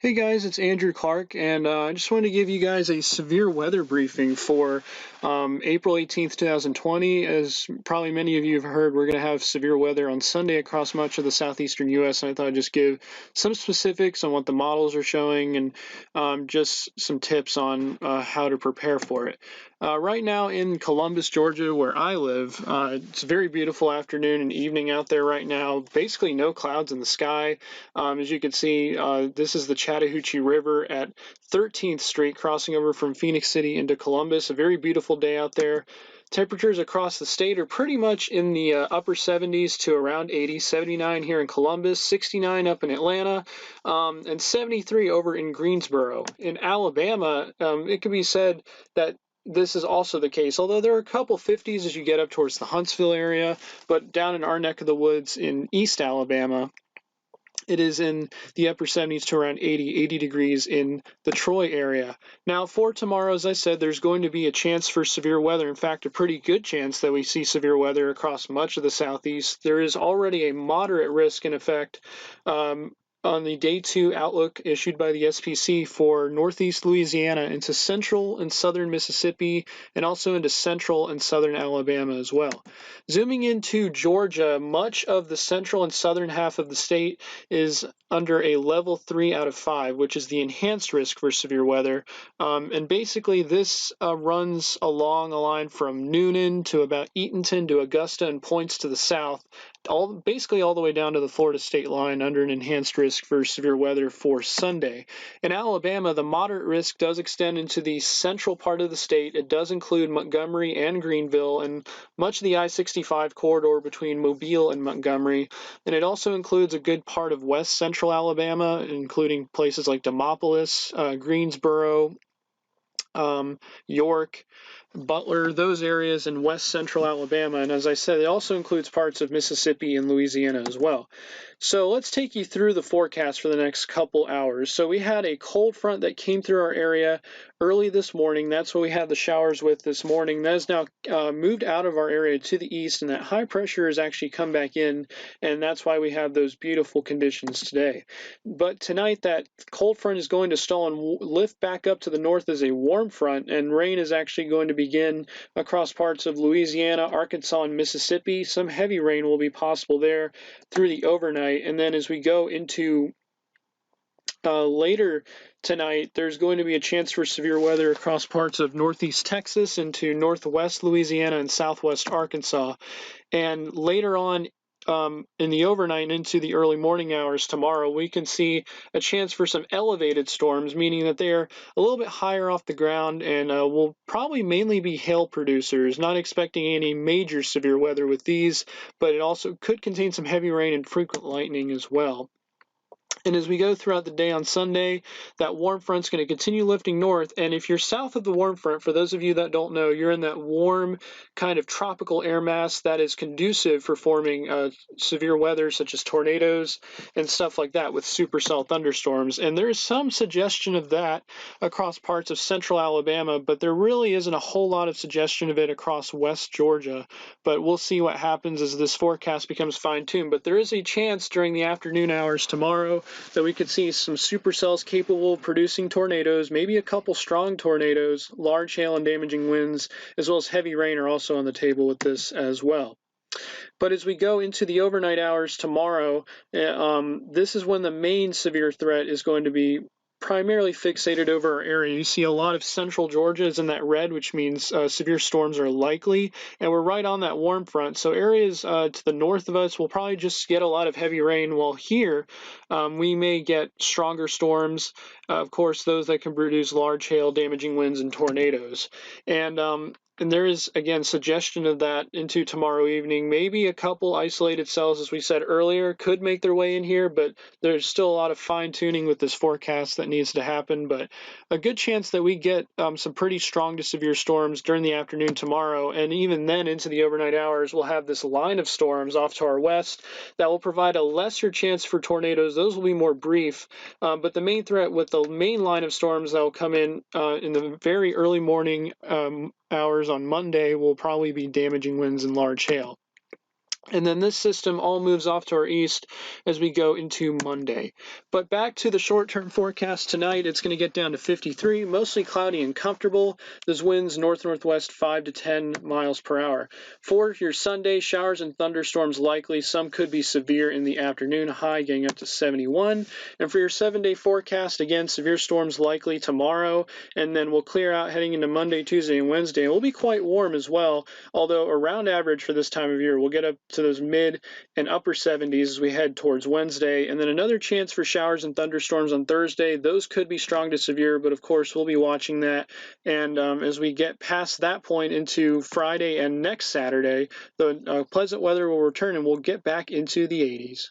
Hey guys, it's Andrew Clark, and I just wanted to give you guys a severe weather briefing for April 18th, 2020. As probably many of you have heard, we're going to have severe weather on Sunday across much of the southeastern U.S., and I thought I'd just give some specifics on what the models are showing and just some tips on how to prepare for it. Right now in Columbus, Georgia, where I live, it's a very beautiful afternoon and evening out there right now. Basically no clouds in the sky. As you can see, this is the Chattahoochee River at 13th Street, crossing over from Phoenix City into Columbus. A very beautiful day out there. Temperatures across the state are pretty much in the upper 70s to around 80, 79 here in Columbus, 69 up in Atlanta, and 73 over in Greensboro. In Alabama, it can be said that this is also the case, although there are a couple 50s as you get up towards the Huntsville area, but down in our neck of the woods in East Alabama, it is in the upper 70s to around 80 degrees in the Troy area. Now, for tomorrow, as I said, there's going to be a chance for severe weather. In fact, a pretty good chance that we see severe weather across much of the southeast. There is already a moderate risk in effect on the day 2 outlook issued by the SPC for northeast Louisiana into central and southern Mississippi and also into central and southern Alabama as well. Zooming into Georgia, much of the central and southern half of the state is under a level 3 out of 5, which is the enhanced risk for severe weather. And basically, this runs along a line from Noonan to about Eatonton to Augusta and points to the south, basically all the way down to the Florida state line under an enhanced risk for severe weather for Sunday. In Alabama, the moderate risk does extend into the central part of the state. It does include Montgomery and Greenville and much of the I-65 corridor between Mobile and Montgomery. And it also includes a good part of west central Alabama, including places like Demopolis, Greensboro, York, Butler, those areas in west central Alabama. And as I said, it also includes parts of Mississippi and Louisiana as well. So let's take you through the forecast for the next couple hours. So we had a cold front that came through our area early this morning. That's what we had the showers with this morning. That has now moved out of our area to the east, and that high pressure has actually come back in, and that's why we have those beautiful conditions today. But tonight, that cold front is going to stall and lift back up to the north as a warm front, and rain is actually going to begin across parts of Louisiana, Arkansas, and Mississippi. Some heavy rain will be possible there through the overnight. And then as we go into later tonight, there's going to be a chance for severe weather across parts of northeast Texas into northwest Louisiana and southwest Arkansas. And later on in the overnight and into the early morning hours tomorrow, we can see a chance for some elevated storms, meaning that they are a little bit higher off the ground and will probably mainly be hail producers. Not expecting any major severe weather with these, but it also could contain some heavy rain and frequent lightning as well. And as we go throughout the day on Sunday, that warm front's going to continue lifting north. And if you're south of the warm front, for those of you that don't know, you're in that warm kind of tropical air mass that is conducive for forming severe weather such as tornadoes and stuff like that with supercell thunderstorms. And there's some suggestion of that across parts of central Alabama, but there really isn't a whole lot of suggestion of it across West Georgia. But we'll see what happens as this forecast becomes fine-tuned. But there is a chance during the afternoon hours tomorrow that we could see some supercells capable of producing tornadoes, maybe a couple strong tornadoes, large hail and damaging winds, as well as heavy rain are also on the table with this as well. But as we go into the overnight hours tomorrow, this is when the main severe threat is going to be primarily fixated over our area. You see a lot of central Georgia is in that red, which means severe storms are likely, and we're right on that warm front. So areas to the north of us will probably just get a lot of heavy rain, while here we may get stronger storms, of course, those that can produce large hail, damaging winds, and tornadoes. And there is, again, suggestion of that into tomorrow evening. Maybe a couple isolated cells, as we said earlier, could make their way in here, but there's still a lot of fine-tuning with this forecast that needs to happen. But a good chance that we get some pretty strong to severe storms during the afternoon tomorrow. And even then, into the overnight hours, we'll have this line of storms off to our west that will provide a lesser chance for tornadoes. Those will be more brief. But the main threat with the main line of storms that will come in the very early morning hours on Monday will probably be damaging winds and large hail. And then this system all moves off to our east as we go into Monday. But back to the short-term forecast tonight, it's going to get down to 53, mostly cloudy and comfortable. Those winds north-northwest 5 to 10 miles per hour. For your Sunday, showers and thunderstorms likely. Some could be severe in the afternoon, high getting up to 71. And for your 7-day forecast, again, severe storms likely tomorrow, and then we'll clear out heading into Monday, Tuesday, and Wednesday. It will be quite warm as well, although around average for this time of year. We'll get up to those mid and upper 70s as we head towards Wednesday. And then another chance for showers and thunderstorms on Thursday. Those could be strong to severe, but of course we'll be watching that. And as we get past that point into Friday and next Saturday, the pleasant weather will return and we'll get back into the 80s.